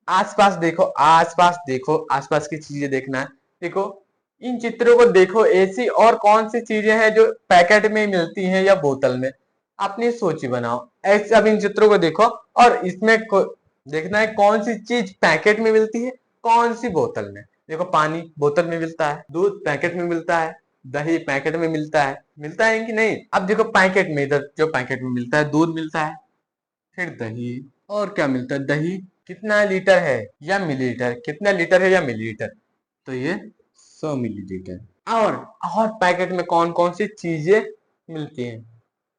आसपास देखो, आसपास देखो, आसपास की चीजें देखना है। देखो, इन चित्रों को देखो, ऐसी और कौन सी चीजें हैं जो पैकेट में मिलती हैं या बोतल में। अपनी सूची बनाओ। ऐसे अब इन चित्रों को देखो और इसमें देखना है कौन सी चीज पैकेट में मिलती है, कौन सी बोतल में। देखो, पानी बोतल में मिलता है, दूध पैकेट में मिलता है, दही पैकेट में मिलता है कि नहीं। अब देखो पैकेट में, इधर जो पैकेट में मिलता है, दूध मिलता है, फिर दही, और क्या मिलता है, दही कितना लीटर है या मिलीलीटर, कितना लीटर है या मिलीलीटर, तो ये 100 मिलीलीटर। और पैकेट में कौन कौन सी चीजें मिलती हैं,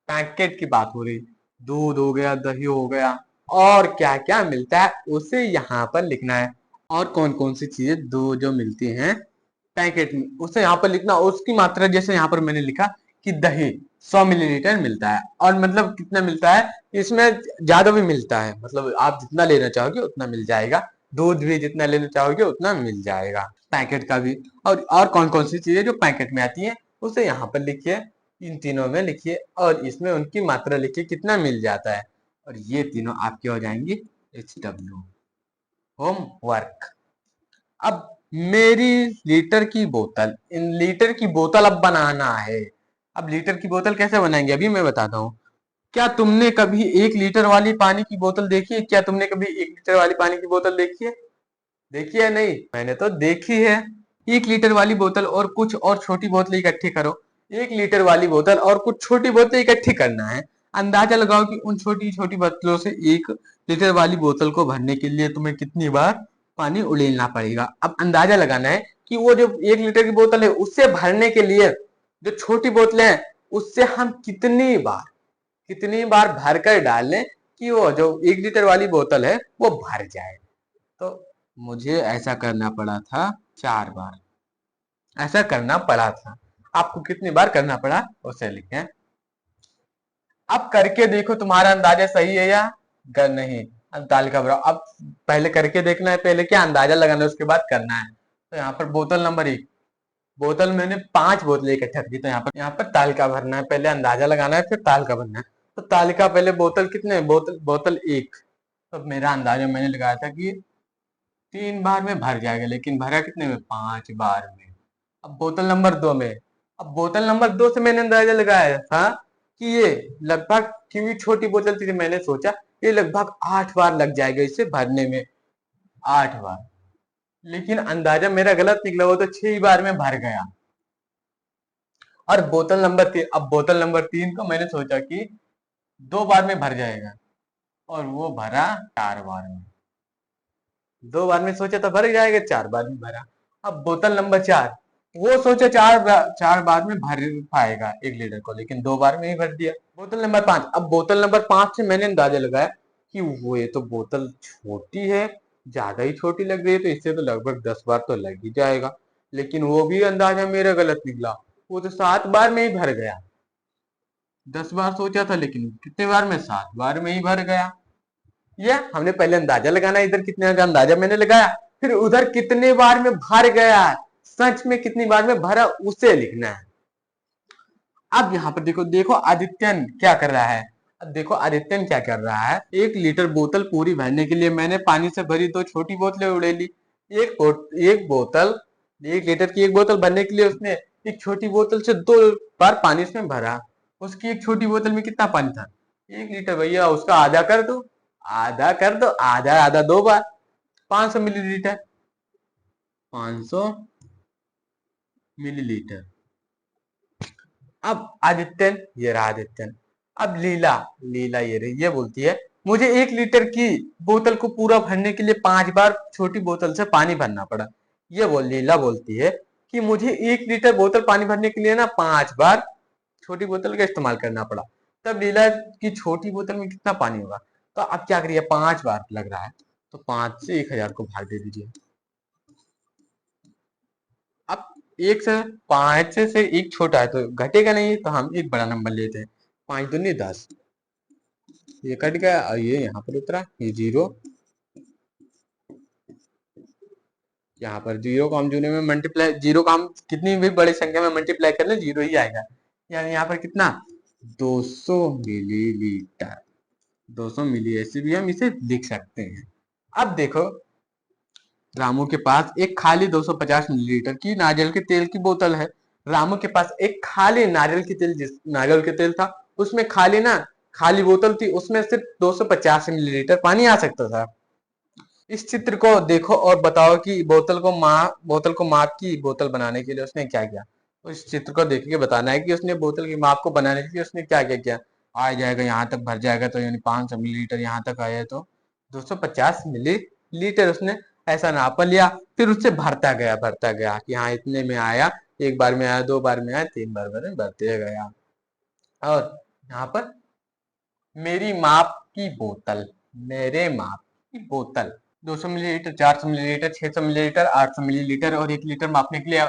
पैकेट की बात हो रही, दूध हो गया, दही हो गया, और क्या क्या मिलता है उसे यहाँ पर लिखना है। और कौन कौन सी चीजें दो जो मिलती हैं पैकेट में, उसे यहाँ पर लिखना, उसकी मात्रा। जैसे यहाँ पर मैंने लिखा कि दही 100 मिलीलीटर मिलता है, और मतलब कितना मिलता है, इसमें ज्यादा भी मिलता है, मतलब आप जितना लेना चाहोगे उतना मिल जाएगा। दूध भी जितना लेना चाहोगे उतना मिल जाएगा, पैकेट का भी। और कौन कौन सी चीजें जो पैकेट में आती है उसे यहाँ पर लिखिए, इन तीनों में लिखिए, और इसमें उनकी मात्रा लिखिए कितना मिल जाता है। और ये तीनों आपके हो जाएंगे HW, होमवर्क। अब मेरी लीटर की बोतल, इन लीटर की बोतल अब बनाना है। अब लीटर की बोतल कैसे बनाएंगे अभी मैं बताता हूँ। क्या तुमने कभी 1 लीटर वाली पानी की बोतल देखी है? क्या तुमने कभी 1 लीटर वाली पानी की बोतल देखी है? देखी है? नहीं, मैंने तो देखी है। 1 लीटर वाली बोतल और कुछ और छोटी बोतलें इकट्ठी करो। 1 लीटर वाली बोतल और कुछ छोटी बोतलें इकट्ठी करना है। अंदाजा लगाओ कि उन छोटी छोटी बोतलों से 1 लीटर वाली बोतल को भरने के लिए तुम्हें कितनी बार पानी उड़ेलना पड़ेगा। अब अंदाजा लगाना है कि वो जो 1 लीटर की बोतल है उससे भरने के लिए जो छोटी बोतलें हैं उससे हम कितनी बार भर कर डाल लें कि वो जो 1 लीटर वाली बोतल है वो भर जाए। तो मुझे ऐसा करना पड़ा था 4 बार, ऐसा करना पड़ा था। आपको कितनी बार करना पड़ा उसे लिखें। अब करके देखो तुम्हारा अंदाजा सही है या नहीं। अब तालिका बनाओ। अब पहले करके देखना है, पहले क्या अंदाजा लगाना है उसके बाद करना है। तो यहाँ पर बोतल नंबर 1, बोतल मैंने 5 बोतलें इकट्ठा की, तो यहाँ पर तालिका भरना है, पहले अंदाजा लगाना है फिर तालिका भरना है। तो तालिका पहले बोतल कितने, बोतल बोतल 1, तो मेरा अंदाजा मैंने लगाया था कि 3 बार में भर जाएगा, लेकिन भरा कितने में, 5 बार में। अब बोतल नंबर 2 में, अब बोतल नंबर 2 से मैंने अंदाजा लगाया था कि ये लगभग, क्योंकि छोटी बोतल थी तो मैंने सोचा ये लगभग 8 बार लग जाएगा इसे भरने में, 8 बार। लेकिन अंदाजा मेरा गलत निकला, वो तो 6 बार में भर गया। और बोतल नंबर 3, अब बोतल नंबर 3 को मैंने सोचा कि 2 बार में भर जाएगा, और वो भरा 4 बार में। 2 बार में सोचा तो भर जाएगा, 4 बार में भरा। अब बोतल नंबर 4, वो सोचा 4 बार में भर पाएगा 1 लीटर को, लेकिन 2 बार में ही भर दिया। बोतल नंबर 5, अब बोतल नंबर 5 से मैंने अंदाजा लगाया कि वो, ये तो बोतल छोटी है, ज्यादा ही छोटी लग रही है, तो इससे तो लगभग 10 बार तो लग ही जाएगा। लेकिन वो भी अंदाजा मेरा गलत निकला, वो तो 7 बार में ही भर गया। 10 बार सोचा था लेकिन कितने बार में, 7 बार में ही भर गया। ये हमने पहले अंदाजा लगाना है, इधर कितने का अंदाजा मैंने लगाया, फिर उधर कितने बार में भर गया, सच में कितनी बार में भरा उसे लिखना है। अब यहाँ पर देखो, देखो आदित्यन क्या कर रहा है। अब देखो आदित्यन क्या कर रहा है, 1 लीटर बोतल पूरी भरने के लिए मैंने पानी से भरी 2 छोटी बोतलें उड़ेली। एक बोतल, 1 लीटर की एक बोतल भरने के लिए उसने एक छोटी बोतल से 2 बार पानी इसमें भरा। उसकी एक छोटी बोतल में कितना पानी था, 1 लीटर, भैया उसका आधा कर दो, आधा कर दो, आधा आधा 2 बार, 500 मिलीलीटर, 500 मिलीलीटर। अब आदित्यन, ये रहा आदित्यन। अब लीला, लीला ये रही, ये बोलती है मुझे 1 लीटर की बोतल को पूरा भरने के लिए 5 बार छोटी बोतल से पानी भरना पड़ा। ये लीला बोलती है कि मुझे 1 लीटर बोतल पानी भरने के लिए ना 5 बार छोटी बोतल का इस्तेमाल करना पड़ा। तब लीला की छोटी बोतल में कितना पानी होगा। तो अब क्या करिए, 5 बार लग रहा है, तो 5 से 1000 को भाग दे दीजिए। अब 1 से 1 छोटा है तो घटेगा नहीं, तो हम एक बड़ा नंबर लेते हैं। 5 दूनी 10, ये कट गया और ये यहाँ पर उतरा, ये 0, यहाँ पर 0 को हम जीरो में मल्टीप्लाई, 0 को हम कितनी भी बड़ी संख्या में मल्टीप्लाई कर ले 0 ही आएगा। यानी यहाँ पर कितना, 200 मिलीलीटर, 200 मिली, ऐसे भी हम इसे लिख सकते हैं। अब देखो रामू के पास एक खाली 250 मिलीलीटर की नारियल के तेल की बोतल है। रामू के पास एक खाली नारियल की तेल जिस नारियल के तेल था उसमें खाली बोतल थी, उसमें सिर्फ 250 मिलीलीटर पानी आ सकता था। इस चित्र को देखो और बताओ कि बोतल को माप की बोतल बनाने के लिए उसने क्या किया। तो इस चित्र को देख के बताना है कि उसने बोतल की माप को बनाने के लिए उसने क्या क्या किया। आ जाएगा यहाँ तक भर जाएगा तो यानी 500 मिलीलीटर, यहाँ तक आया तो 250 मिलीलीटर उसने ऐसा नाप लिया। फिर उससे भरता गया कि हाँ इतने में आया, एक बार में आया, दो बार में आया, तीन बार में भरते गया। और यहाँ पर मेरी माप की बोतल, मेरे माप की बोतल 200 मिलीलीटर, 400 मिलीलीटर, 600 मिलीलीटर, 800 मिलीलीटर और 1 लीटर मापने के लिए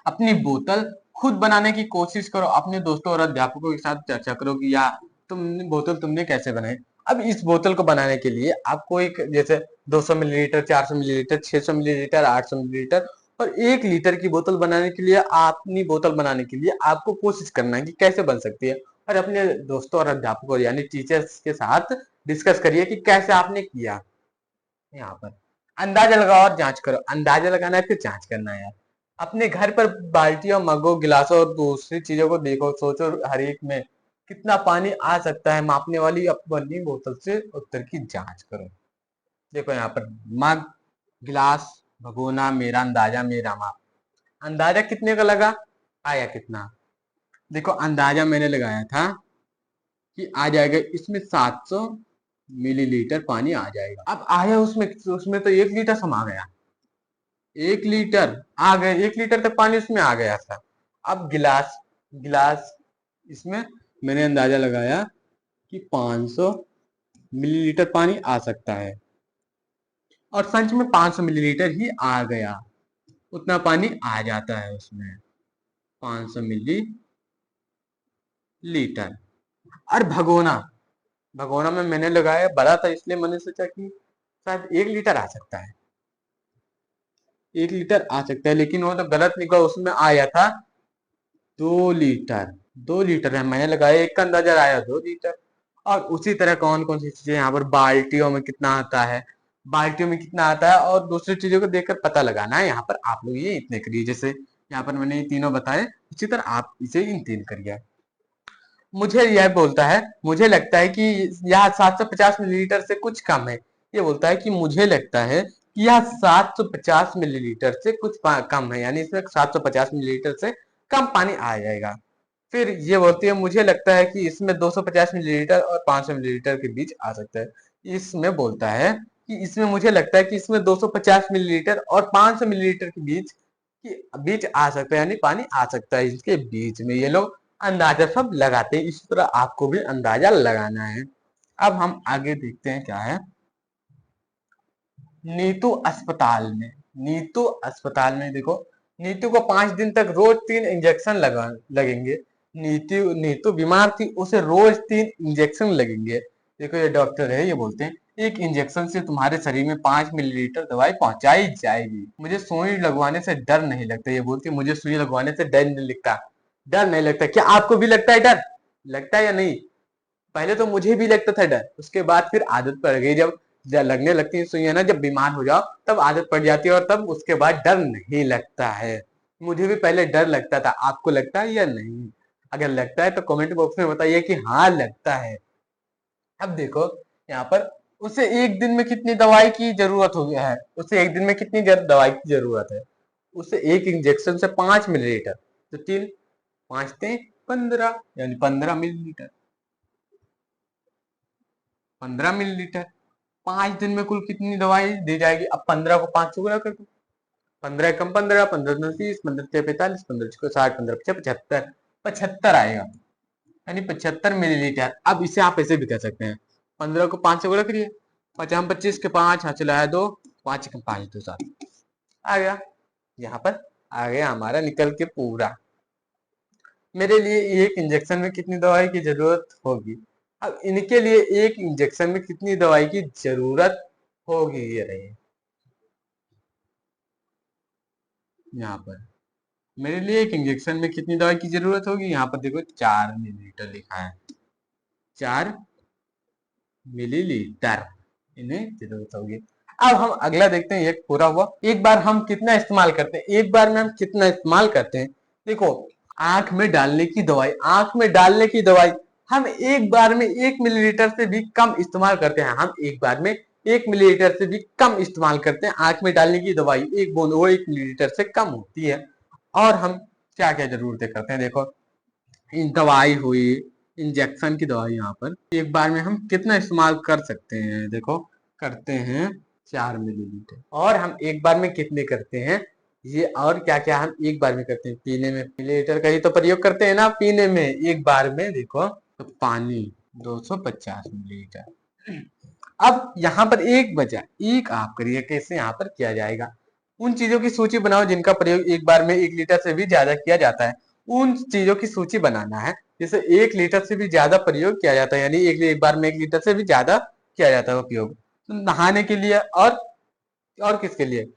अपनी बोतल खुद बनाने की कोशिश करो। अपने दोस्तों और अध्यापकों के साथ चर्चा करो कि या तुमने कैसे बनाई। अब इस बोतल को बनाने के लिए आपको एक जैसे 200 मिलीलीटर, 400 मिलीलीटर, 600 मिलीलीटर, 800 मिलीलीटर और 1 लीटर की बोतल बनाने के लिए अपनी बोतल बनाने के लिए आपको कोशिश करना है कि कैसे बन सकती है। और अपने दोस्तों और अध्यापकों यानी टीचर्स के साथ डिस्कस करिए कि कैसे आपने किया। यहाँ पर अंदाजा लगाओ और जांच करो। अंदाजा लगाना है फिर जांच करना है यार। अपने घर पर बाल्टियों, मगों, गिलासों और दूसरी चीजों को देखो, सोचो हर एक में कितना पानी आ सकता है। मापने वाली अपनी बोतल से उत्तर की जांच करो। देखो यहाँ पर मग, गिलास, भगोना, मेरा अंदाजा, मेरा माप। अंदाजा कितने का लगा, आया कितना। देखो अंदाजा मैंने लगाया था कि आ जाएगा इसमें 700 मिलीलीटर पानी आ जाएगा। अब आया उसमें उसमें तो 1 लीटर समा गया, 1 लीटर आ गए, 1 लीटर तक पानी उसमें आ गया था। अब गिलास, गिलास इसमें मैंने अंदाजा लगाया कि 500 मिलीलीटर पानी आ सकता है और सच में 500 मिलीलीटर ही आ गया। उतना पानी आ जाता है उसमें, 500 मिलीलीटर। और भगोना, भगोना में मैंने लगाया बड़ा था इसलिए मैंने सोचा कि शायद 1 लीटर आ सकता है, 1 लीटर आ सकता है, लेकिन वो तो गलत निकला। उसमें आया था 2 लीटर। 2 लीटर है, मैंने लगाया एक का अंदाजा आया 2 लीटर। और उसी तरह कौन कौन सी चीजें यहाँ पर बाल्टियों में कितना आता है, बाल्टियों में कितना आता है और दूसरी चीजों को देखकर पता लगाना है। यहाँ पर आप लोग ये इतने करिए, जैसे यहाँ पर मैंने ये तीनों बताए उसी तरह आप इसे इन तीन करिए। मुझे यह बोलता है, मुझे लगता है कि यह 750 मिलीलीटर से कुछ कम है। ये बोलता है कि मुझे लगता है कि यह 750 मिलीलीटर से कुछ कम है, यानी इसमें 750 मिलीलीटर से कम पानी आ जाएगा। फिर ये बोलती है मुझे लगता है कि इसमें 250 मिलीलीटर और 500 मिलीलीटर के बीच आ सकता है। इसमें बोलता है कि इसमें मुझे लगता है कि इसमें 250 मिलीलीटर और 500 मिलीलीटर के बीच आ सकता है, यानी पानी आ सकता है इसके बीच में। ये लोग अंदाजा सब लगाते हैं, इसी तरह आपको भी अंदाजा लगाना है। अब हम आगे देखते हैं क्या है। नीतू अस्पताल में, नीतू अस्पताल में देखो, नीतू को 5 दिन तक रोज 3 इंजेक्शन लगेंगे। नीतू नीतू बीमार थी, उसे रोज 3 इंजेक्शन लगेंगे। देखो ये डॉक्टर है, ये बोलते हैं एक इंजेक्शन से तुम्हारे शरीर में 5 मिलीलीटर दवाई पहुंचाई जाएगी। मुझे सुई लगवाने से डर नहीं लगता। ये बोलती है मुझे सुई लगवाने से डर नहीं लगता, डर नहीं लगता। क्या आपको भी लगता है डर, लगता है या नहीं। पहले तो मुझे भी लगता था डर, उसके बाद फिर आदत पड़ गई। जब लगने लगती है सुइयां ना, जब बीमार हो जाओ तब आदत पड़ जाती है और तब उसके बाद डर नहीं लगता है। मुझे भी पहले डर लगता था, आपको लगता है या नहीं। अगर लगता है तो कमेंट बॉक्स में बताइए कि हाँ लगता है। अब देखो यहाँ पर उसे एक दिन में कितनी दवाई की जरूरत हो गया है, उसे एक दिन में कितनी दवाई की जरूरत है। उसे एक इंजेक्शन से 5 मिलीलीटर, तो 3 5 3 15, यानी 15 मिलीलीटर, 15 मिलीलीटर। 5 दिन में कुल कितनी दवाई दी जाएगी। अब 15 को 5 से गुणा कर दो, 15 कम 15, 15 30, 15 45, 15 60, 15 75, 75 आएगा, यानी 75 मिलीलीटर। अब इसे आप ऐसे भी कर सकते हैं, 15 को 5 से गुणा करिए, 50 25 के 5 हाथ चलाया 2, 5 कम 5 2 7 आ गया। यहाँ पर आ गया हमारा निकल के पूरा। मेरे लिए एक इंजेक्शन में कितनी दवाई की जरूरत होगी। अब इनके लिए एक इंजेक्शन में कितनी दवाई की जरूरत होगी, ये रही यहाँ पर। मेरे लिए एक इंजेक्शन में कितनी दवाई की जरूरत होगी, यहाँ पर देखो 4 मिलीलीटर लिखा है, 4 मिलीलीटर इन्हें जरूरत होगी। अब हम अगला देखते हैं, एक पूरा हुआ। एक बार हम कितना इस्तेमाल करते हैं, एक बार में हम कितना इस्तेमाल करते हैं। देखो, आंख में डालने की दवाई, आंख में डालने की दवाई हम एक बार में 1 मिलीलीटर से भी कम इस्तेमाल करते हैं। हम एक बार में 1 मिलीलीटर से भी कम इस्तेमाल करते हैं। आंख में डालने की दवाई एक बूंद वो 1 मिलीलीटर से कम होती है। और हम क्या क्या जरूरतें करते हैं, देखो, दवाई हुई, इंजेक्शन की दवाई, यहाँ पर एक बार में हम कितना इस्तेमाल कर सकते हैं, देखो, करते हैं 4 मिलीलीटर। और हम एक बार में कितने करते हैं ये, और क्या क्या हम एक बार में करते हैं, पीने में मिलीलीटर का ही तो प्रयोग करते हैं ना पीने में एक बार में। देखो, तो पानी 250 मिलीलीटर। अब यहाँ पर एक बचा, एक आप करिए कैसे यहाँ पर किया जाएगा। उन चीजों की सूची बनाओ जिनका प्रयोग एक बार में 1 लीटर से भी ज्यादा किया जाता है। उन चीजों की सूची बनाना है जिसे 1 लीटर से भी ज्यादा प्रयोग किया जाता है, यानी एक बार में 1 लीटर से भी ज्यादा किया जाता है उपयोग। तो नहाने के लिए और किसके लिए,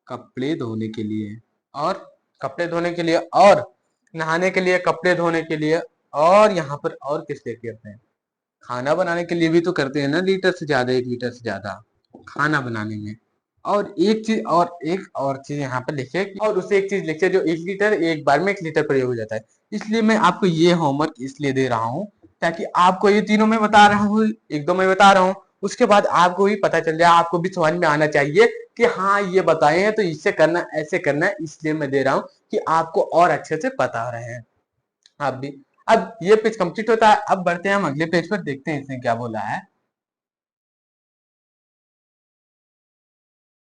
कपड़े धोने के लिए, और कपड़े धोने के लिए, और नहाने के लिए, कपड़े धोने के लिए, और यहाँ पर और किस लिए करते हैं, खाना बनाने के लिए भी तो करते हैं ना, लीटर से ज्यादा, 1 लीटर से ज्यादा खाना बनाने में। और एक और चीज यहाँ पर लिखिए, और उसे एक चीज लिखिए जो 1 लीटर, एक बार में 1 लीटर प्रयोग हो जाता है। इसलिए मैं आपको ये होमवर्क इसलिए दे रहा हूँ ताकि आपको ये तीनों मैं बता रहा हूँ, एक दो मैं बता रहा हूँ, उसके बाद आपको भी पता चल जाए, आपको भी समझ में आना चाहिए कि हाँ ये बताए हैं तो इससे करना, ऐसे करना है, इसलिए मैं दे रहा हूँ कि आपको और अच्छे से बता रहे हैं आप भी। अब ये पेज कंप्लीट होता है, अब बढ़ते हैं हम अगले पेज पर, देखते हैं इसने क्या बोला है।